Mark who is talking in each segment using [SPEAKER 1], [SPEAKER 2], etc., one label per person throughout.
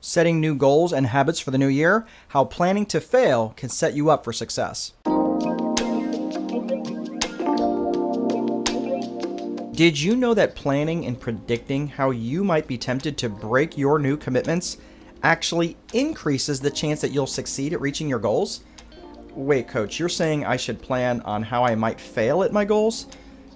[SPEAKER 1] setting new goals and habits for the new year, how planning to fail can set you up for success. Did you know that planning and predicting how you might be tempted to break your new commitments actually increases the chance that you'll succeed at reaching your goals? Wait, coach, you're saying I should plan on how I might fail at my goals?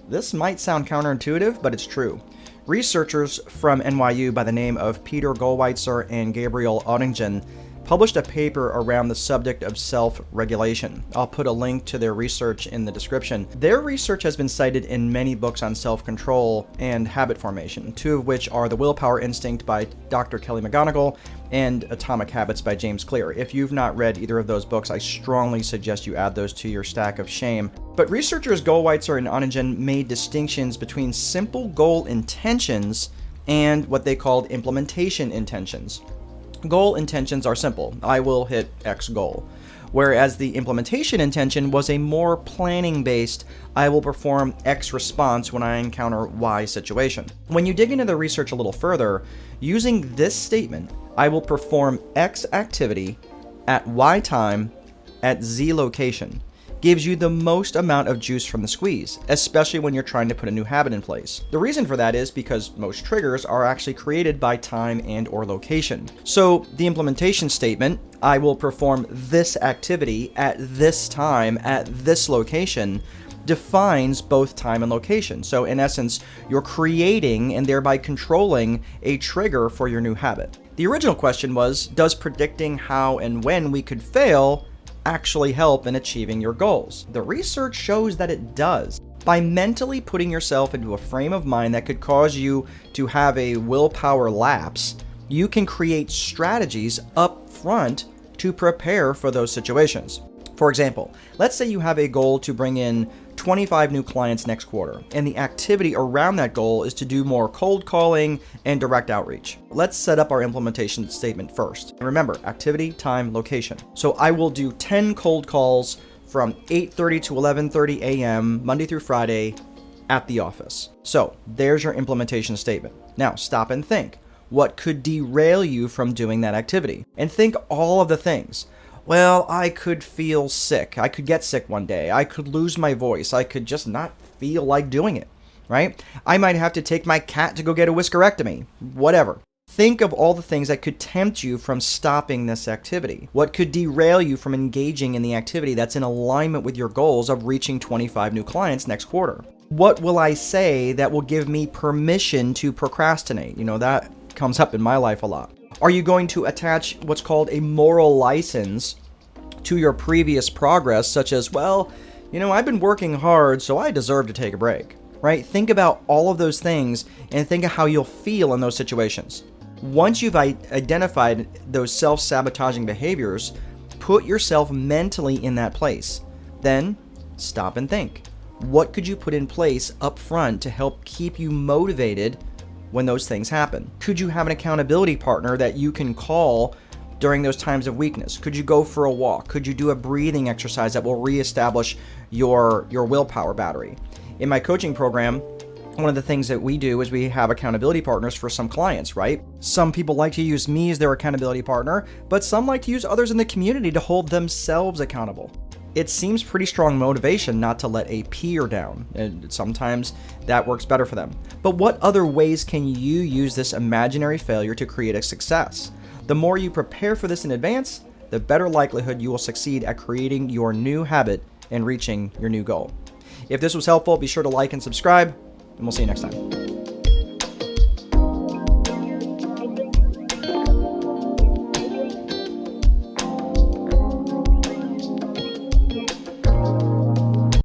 [SPEAKER 1] This might sound counterintuitive, but it's true. Researchers from NYU by the name of Peter Goldweiser and Gabriel Oettingen published a paper around the subject of self-regulation. I'll put a link to their research in the description. Their research has been cited in many books on self-control and habit formation, two of which are The Willpower Instinct by Dr. Kelly McGonigal and Atomic Habits by James Clear. If you've not read either of those books, I strongly suggest you add those to your stack of shame. But researchers Goldweiser and Oettingen made distinctions between simple goal intentions and what they called implementation intentions. Goal intentions are simple. I will hit X goal. Whereas the implementation intention was a more planning-based, I will perform X response when I encounter Y situation. When you dig into the research a little further, using this statement, I will perform X activity at Y time at Z location, gives you the most amount of juice from the squeeze, especially when you're trying to put a new habit in place. The reason for that is because most triggers are actually created by time and or location. So the implementation statement, I will perform this activity at this time at this location, defines both time and location. So in essence, you're creating and thereby controlling a trigger for your new habit. The original question was, does predicting how and when we could fail actually help in achieving your goals? The research shows that it does. By mentally putting yourself into a frame of mind that could cause you to have a willpower lapse, you can create strategies up front to prepare for those situations. For example, let's say you have a goal to bring in 25 new clients next quarter, and the activity around that goal is to do more cold calling and direct outreach. Let's set up our implementation statement first. And remember, activity, time, location. So I will do 10 cold calls from 8:30 to 11:30 a.m. Monday through Friday at the office. So there's your implementation statement. Now stop and think. What could derail you from doing that activity? And think all of the things. Well, I could feel sick. I could get sick one day. I could lose my voice. I could just not feel like doing it, right? I might have to take my cat to go get a whiskerectomy. Whatever. Think of all the things that could tempt you from stopping this activity. What could derail you from engaging in the activity that's in alignment with your goals of reaching 25 new clients next quarter? What will I say that will give me permission to procrastinate? You know, that comes up in my life a lot. Are you going to attach what's called a moral license to your previous progress, such as, well, you know, I've been working hard, so I deserve to take a break, right? Think about all of those things and think of how you'll feel in those situations. Once you've identified those self-sabotaging behaviors, put yourself mentally in that place. Then stop and think. What could you put in place up front to help keep you motivated when those things happen? Could you have an accountability partner that you can call during those times of weakness? Could you go for a walk? Could you do a breathing exercise that will reestablish your willpower battery? In my coaching program, one of the things that we do is we have accountability partners for some clients, right? Some people like to use me as their accountability partner, but some like to use others in the community to hold themselves accountable. It seems pretty strong motivation not to let a peer down, and sometimes that works better for them. But what other ways can you use this imaginary failure to create a success? The more you prepare for this in advance, the better likelihood you will succeed at creating your new habit and reaching your new goal. If this was helpful, be sure to like and subscribe, and we'll see you next time.